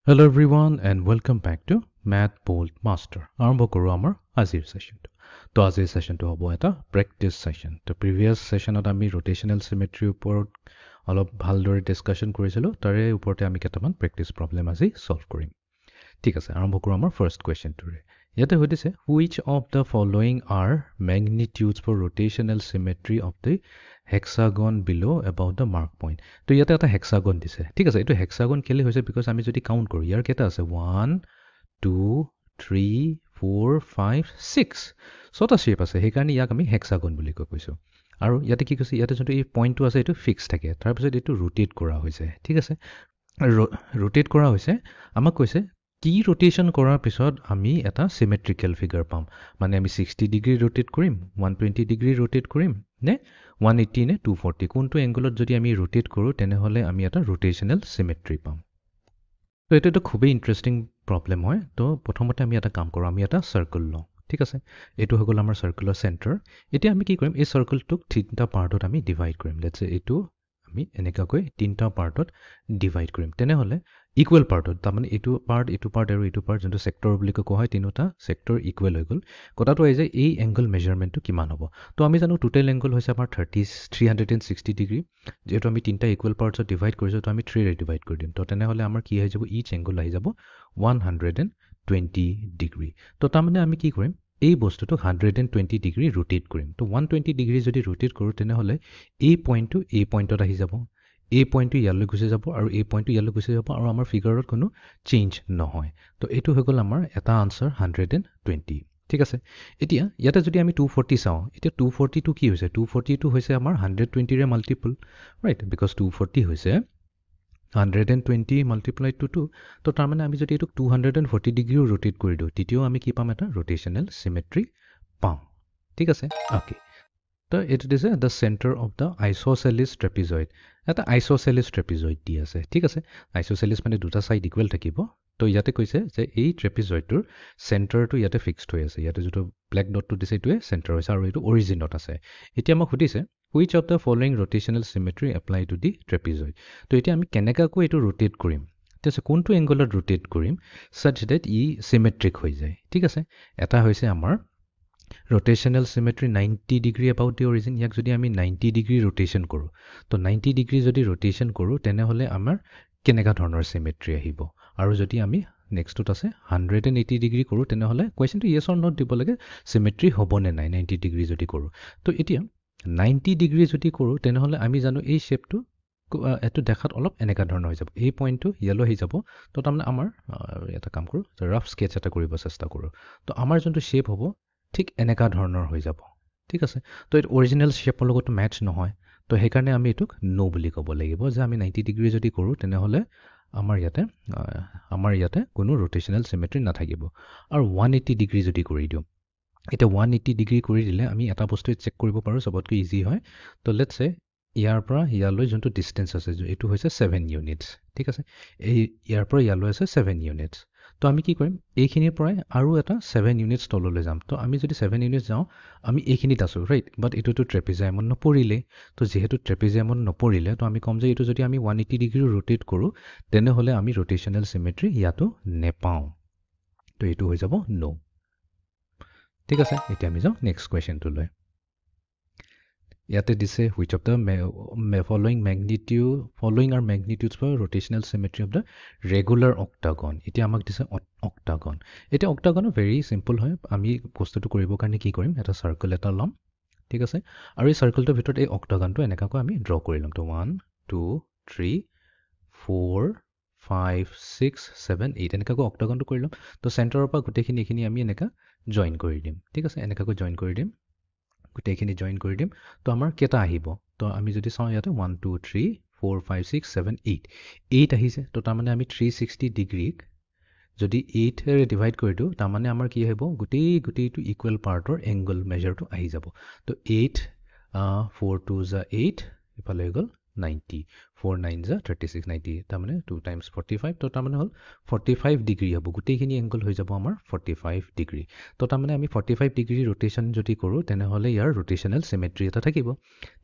Hello everyone and welcome back to Math Bold Master. আৰম্ভ কৰোঁ আমাৰ আজিৰ সেশনটো। তো আজিৰ সেশনটো হ'ব এটা প্ৰেক্টিছ সেশন। তো প্ৰিভিয়াছ সেশনত আমি ৰোটেশনেল সিমেট্ৰিৰ ওপৰত অলপ ভালদৰে ডিসকাশন কৰিছিলোঁ। তাৰে ওপৰতে আমি কেইটামান প্ৰেক্টিছ প্ৰব্লেম আজি সলভ কৰিম। ঠিক আছে, আৰম্ভ কৰোঁ আমাৰ ফাৰ্ষ্ট কুৱেশ্যনটোৰে। ইয়াতে সুধিছে which of the following are magnitudes for rotational symmetry of the hexagon below about the mark point. তো ইয়াতে এটা হেক্সাগন দিছে। ঠিক আছে, এইটো হেক্সাগন কেলে হৈছে বিকজ আমি যদি কাউণ্ট কৰোঁ ইয়াৰ কেইটা আছে 1 2 3 4 5 6 ছটা শ্বেপ আছে, সেইকাৰণে ইয়াক আমি হেক্সাগন বুলি কৈছোঁ। আৰু ইয়াতে কি কৈছে, ইয়াতে যোনটো এই পইণ্টটো আছে এইটো ফিক্স থাকে, তাৰপিছত এইটো ৰোটেট কৰা হৈছে। ঠিক আছে, ৰোটেট কৰা হৈছে, আমাক কৈছে টি ৰোটেশ্যন কৰাৰ পিছত আমি এটা চিমেট্ৰিকেল ফিগাৰ পাম। মানে আমি 60 ডিগ্ৰী ৰোটেট কৰিম, 120 ডিগ্ৰী ৰোটেট কৰিম নে 180 নে 240, কোনটো এংগলত যদি আমি ৰোটেট কৰোঁ তেনেহ'লে আমি এটা ৰোটেশ্যনেল চিমেট্ৰি পাম। তো এইটো এটা খুবেই ইণ্টাৰেষ্টিং প্ৰব্লেম হয়। তো প্ৰথমতে আমি এটা কাম কৰোঁ, আমি এটা চাৰ্কল লওঁ। ঠিক আছে, এইটো হৈ গ'ল আমাৰ চাৰ্কুলাৰ চেণ্টাৰ। এতিয়া আমি কি কৰিম, এই চাৰ্কলটোক 3টা পাৰ্টত আমি ডিভাইড কৰিম। লেটছ চে এইটো আমি এনেকুৱাকৈ 3টা পাৰ্টত ডিভাইড কৰিম। তেনেহ'লে ইকুৱেল পাৰ্টত, তাৰমানে এইটো পাৰ্ট আৰু এইটো পাৰ্ট যোনটো ছেক্টৰ বুলি কোৱা হয়, তিনিটা ছেক্টৰ ইকুৱেল হৈ গ'ল। কথাটো আহি যায় এই এংগল মেজাৰমেণ্টটো কিমান হ'ব। তো আমি জানো টোটেল এংগল হৈছে আমাৰ 360 ডিগ্ৰী। যিহেতু আমি 3টা ইকুৱেল পাৰ্টছত ডিভাইড কৰিছোঁ, তো আমি 3ৰে ডিভাইড কৰি দিম। তো তেনেহ'লে আমাৰ কি হৈ যাব, ইচ এংগল আহি যাব 120 ডিগ্ৰী। তো তাৰমানে আমি কি কৰিম, এই বস্তুটোক 120 ডিগ্ৰী ৰোটেট কৰিম। তো 120 ডিগ্ৰী যদি ৰোটেট কৰোঁ তেনেহ'লে এই পইণ্টটো এই পইণ্টত আহি যাব, এই পইণ্টটো ইয়ালৈ গুচি যাব আৰু এই পইণ্টটো ইয়ালৈ গুচি যাব, আৰু আমাৰ ফিগাৰত কোনো চেঞ্জ নহয়। তো এইটো হৈ গ'ল আমাৰ এটা আনচাৰ 120। ঠিক আছে, এতিয়া ইয়াতে যদি আমি 240 চাওঁ, এতিয়া 240টো কি হৈছে, 240টো হৈছে আমাৰ 120ৰে মাল্টিপল, ৰাইট, বিকজ 240 হৈছে 120 মাল্টিপ্লাইড টু 2। তো তাৰমানে আমি যদি এইটোক 240 ডিগ্ৰীও ৰোটেট কৰি দিওঁ, তেতিয়াও আমি কি পাম, এটা ৰোটেশ্যনেল চিমেট্ৰি পাম। ঠিক আছে, অ'কে। তো এইটো দিছে দ্য চেণ্টাৰ অফ দ্য আইচ'চেলিছ ট্ৰেপিজইড। এটা আইচ'চেলিছ ট্ৰেপিজইড দি আছে। ঠিক আছে, আইচ'চেলিছ মানে দুটা ছাইড ইকুৱেল থাকিব। তো ইয়াতে কৈছে যে এই ট্ৰেপিজইডটোৰ চেণ্টাৰটো ইয়াতে ফিক্সড হৈ আছে। ইয়াতে যিটো ব্লেক ডটটো দিছে এইটোৱে চেণ্টাৰ হৈছে আৰু এইটো অৰিজিনত আছে। এতিয়া আমাক সুধিছে which of the following rotational symmetry apply to the trapezoid. তো এতিয়া আমি কেনেকুৱাকৈ এইটো ৰোটেট কৰিম, ঠিক আছে, কোনটো এংগলত ৰোটেট কৰিম ছাচ ডেট ই চিমেট্ৰিক হৈ যায়। ঠিক আছে, এটা হৈছে আমাৰ rotational symmetry 90 degree about the origin. ইয়াক যদি আমি 90 ডিগ্ৰী ৰোটেশ্যন কৰোঁ, তো 90 ডিগ্ৰী যদি ৰোটেশ্যন কৰোঁ তেনেহ'লে আমাৰ কেনেকুৱা ধৰণৰ চিমেট্ৰি আহিব। আৰু যদি আমি নেক্সটটোত আছে 180 ডিগ্ৰী কৰোঁ তেনেহ'লে কুৱেশ্যনটো য়েছ অৰ নট দিব লাগে, চিমেট্ৰি হ'বনে নাই 90 ডিগ্ৰী যদি কৰোঁ। তো এতিয়া 90 ডিগ্ৰী যদি কৰোঁ তেনেহ'লে আমি জানো এই শ্বেপটো এইটো দেখাত অলপ এনেকুৱা ধৰণৰ হৈ যাব, এই পইণ্টটো ইয়ালৈ আহি যাব। তো তাৰমানে আমাৰ এটা কাম কৰোঁ, ৰাফ স্কেটছ এটা কৰিব চেষ্টা কৰোঁ। তো আমাৰ যোনটো শ্বেপ হ'ব ঠিক এনেকুৱা ধৰণৰ হৈ যাব। ঠিক আছে, তো এইটো অৰিজিনেল শ্বেপৰ লগতো মেটচ নহয়। তো সেইকাৰণে আমি এইটোক ন' বুলি ক'ব লাগিব, যে আমি 90 ডিগ্ৰী যদি কৰোঁ তেনেহ'লে আমাৰ ইয়াতে কোনো ৰোটেশ্যনেল চিমেট্ৰি নাথাকিব। আৰু 180 ডিগ্ৰী যদি কৰি দিওঁ, এতিয়া 180 ডিগ্ৰী কৰি দিলে আমি এটা বস্তুৱে চেক কৰিব পাৰোঁ, চবতকৈ ইজি হয়। তো লেটছ চে ইয়াৰ পৰা ইয়ালৈ যোনটো ডিষ্টেঞ্চ আছে এইটো হৈছে 7 ইউনিটছ। ঠিক আছে, এই ইয়াৰ পৰা ইয়ালৈ আছে 7 ইউনিটছ। তো আমি কি কৰিম, এইখিনিৰ পৰাই আৰু এটা 7 ইউনিটছ তললৈ যাম। তো আমি যদি 7 ইউনিটছ যাওঁ, আমি এইখিনিত আছোঁ, ৰাইট, বাট এইটোতো ট্ৰেপিজিয়ামত নপৰিলে। তো যিহেতু ট্ৰেপিজিয়ামত নপৰিলে, তো আমি ক'ম যে এইটো যদি আমি 180 ডিগ্ৰী ৰোটেট কৰোঁ তেনেহ'লে আমি ৰোটেশ্যনেল চিমেট্ৰি ইয়াতো নেপাওঁ। তো এইটো হৈ যাব ন'। ঠিক আছে, এতিয়া আমি যাওঁ নেক্সট কুৱেশ্যনটোলৈ। ইয়াতে দিছে which of the following are magnitudes for rotational symmetry of the regular octagon. এতিয়া আমাক দিছে অক্টাগন। এতিয়া অক্টাগনো ভেৰি চিম্পল হয়। আমি বস্তুটো কৰিবৰ কাৰণে কি কৰিম, এটা চাৰ্কল এটা ল'ম। ঠিক আছে, আৰু এই চাৰ্কলটোৰ ভিতৰত এই অক্টাগনটো এনেকুৱাকৈ আমি ড্ৰ কৰি ল'ম। তো 1 2 3 4 5 6 7 8 এনেকুৱাকৈ অক্টাগনটো কৰি ল'ম। তো চেণ্টাৰৰ পৰা গোটেইখিনি এইখিনি আমি এনেকুৱা জইন কৰি দিম। ঠিক আছে, এনেকুৱাকৈ জইন কৰি দিম, গোটেইখিনি জইন কৰি দিম। তো আমাৰ কেইটা আহিব, তো আমি যদি চাওঁ ইয়াতে 1 2 3 4 5 6 7 8 আহিছে। তো তাৰমানে আমি 360 ডিগ্ৰীক যদি 8ৰে ডিভাইড কৰি দিওঁ, তাৰমানে আমাৰ কি আহিব, গোটেইটো ইকুৱেল পাৰ্টৰ এংগল মেজাৰটো আহি যাব। তো 8 4 2 যা 8, ইফালে হৈ গ'ল 90, 4 9 যা 36, 90, তাৰমানে 2 times 45। তো তাৰমানে হ'ল 45 ডিগ্ৰী হ'ব, গোটেইখিনি এংগল হৈ যাব আমাৰ 45 ডিগ্ৰী। তো তাৰমানে আমি 45 ডিগ্ৰী ৰোটেশ্যন যদি কৰোঁ তেনেহ'লে ইয়াৰ ৰোটেশ্যনেল চিমেট্ৰি এটা থাকিব।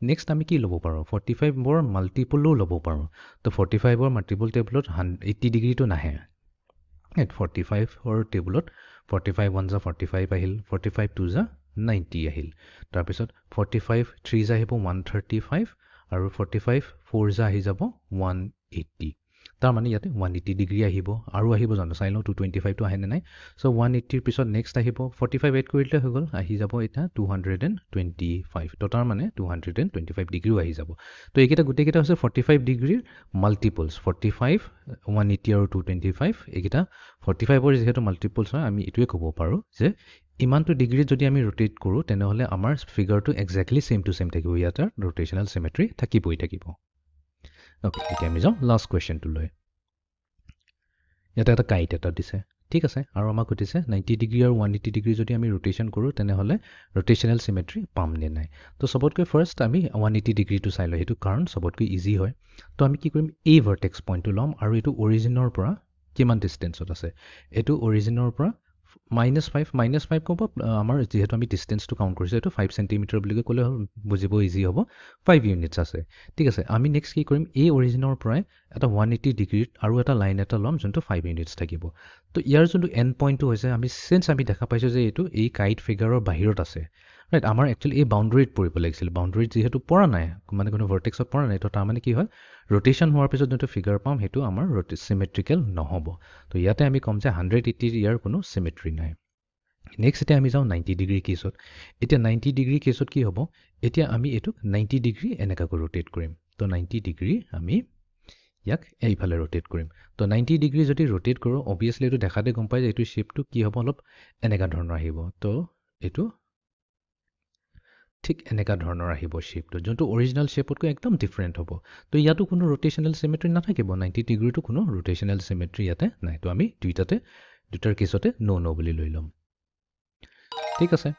নেক্সট আমি কি ল'ব পাৰোঁ, 45ৰ মাল্টিপলো ল'ব পাৰোঁ। তো 45ৰ মাল্টিপল টেবুলত 80 ডিগ্ৰীটো নাহে, ৰাইট 45 টেবুলত 45 1 যা 45 আহিল 45 2 যা 90 আহিল তাৰপিছত 45 3 যা আহিব 135 আৰু 45 4 যা আহি যাব 180 তাৰ মানে ইয়াতে 180 ডিগ্ৰী আহিব আৰু আহিব জানো চাই লওঁ 225 টো আহেনে নাই চ' 180 ৰ পিছত নেক্সট আহিব 45 এড কৰিলে হৈ গ'ল আহি যাব এটা 225 তো তাৰ মানে 225 ডিগ্ৰীও আহি যাব তো এইকেইটা গোটেইকেইটা হৈছে 45 ডিগ্ৰীৰ মাল্টিপলছ 45 180 আৰু 225 এইকেইটা 45ৰ যিহেতু মাল্টিপলছ হয় আমি এইটোৱে ক'ব পাৰোঁ যে ইমানটো ডিগ্ৰীত যদি আমি ৰোটেট কৰোঁ তেনেহ'লে আমাৰ ফিগাৰটো একজেক্টলি ছেম টু ছেম থাকিব ইয়াত ৰোটেশ্যনেল চিমেট্ৰি থাকিবই থাকিব অ'কে এতিয়া আমি যাওঁ লাষ্ট কুৱেশ্যনটোলৈ ইয়াতে এটা কাইট এটা দিছে ঠিক আছে আৰু আমাক সুধিছে 90 ডিগ্ৰী আৰু 180 ডিগ্ৰী যদি আমি ৰোটেশ্যন কৰোঁ তেনেহ'লে ৰোটেশ্যনেল চিমেট্ৰি পাম নে নাই তো চবতকৈ ফাৰ্ষ্ট আমি 180 ডিগ্ৰীটো চাই লওঁ সেইটো কাৰণ চবতকৈ ইজি হয় তো আমি কি কৰিম এই ভাৰ্টেক্স পইণ্টটো ল'ম আৰু এইটো অৰিজিনৰ পৰা কিমান ডিষ্টেঞ্চত আছে এইটো অৰিজিনৰ পৰা -5 ক'ব আমাৰ যিহেতু আমি ডিষ্টেঞ্চটো কাউণ্ট কৰিছোঁ এইটো 5 চেণ্টিমিটাৰ বুলি ক'লে হ'ল বুজিব ইজি হ'ব 5 ইউনিটছ আছে ঠিক আছে আমি নেক্সট কি কৰিম এই অৰিজিনৰ পৰাই এটা 180 ডিগ্ৰীত আৰু এটা লাইন এটা ল'ম যোনটো 5 ইউনিটছ থাকিব তো ইয়াৰ যোনটো এণ্ড পইণ্টটো হৈছে আমি দেখা পাইছোঁ যে এইটো এই কাইট ফিগাৰৰ বাহিৰত আছে ৰাইট আমাৰ একচুৱেলি এই বাউণ্ডেৰীত পৰিব লাগিছিল বাউণ্ডেৰীত যিহেতু পৰা নাই মানে কোনো ভাৰ্টেক্সত পৰা নাই তো তাৰমানে কি হয় ৰোটেশ্যন হোৱাৰ পিছত যোনটো ফিগাৰ পাম সেইটো আমাৰ চিমেট্ৰিকেল নহ'ব তো ইয়াতে আমি ক'ম যে 180 ইয়াৰ কোনো চিমেট্ৰি নাই নেক্সট এতিয়া আমি যাওঁ 90 ডিগ্ৰী কেছত এতিয়া 90 ডিগ্ৰী কেছত কি হ'ব এতিয়া আমি এইটোক 90 ডিগ্ৰী এনেকুৱাকৈ ৰোটেট কৰিম তো 90 ডিগ্ৰী আমি ইয়াক এইফালে ৰোটেট কৰিম তো 90 ডিগ্ৰী যদি ৰোটেট কৰোঁ অবভিয়াছলি এইটো দেখাতে গম পাই যে এইটো শ্বেপটো কি হ'ব অলপ এনেকুৱা ধৰণৰ আহিব তো এইটো ঠিক এনেকুৱা ধৰণৰ আহিব শ্বেপটো যোনটো অৰিজিনেল শ্বেপতকৈ একদম ডিফাৰেণ্ট হ'ব তো ইয়াতো কোনো ৰোটেশ্যনেল চিমেট্ৰি নাথাকিব 90 ডিগ্ৰীটো কোনো ৰোটেশ্যনেল চিমেট্ৰি ইয়াতে নাই তো আমি দুটাৰ কেছতে ন' বুলি লৈ ল'ম ঠিক আছে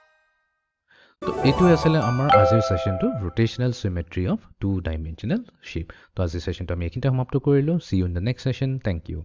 তো এইটোৱে আছিলে আমাৰ আজিৰ ছেশ্যনটো rotational symmetry of 2 dimensional shape তো আজিৰ ছেশ্যনটো আমি এইখিনিতে সমাপ্ত কৰিলোঁ see you in the next session thank U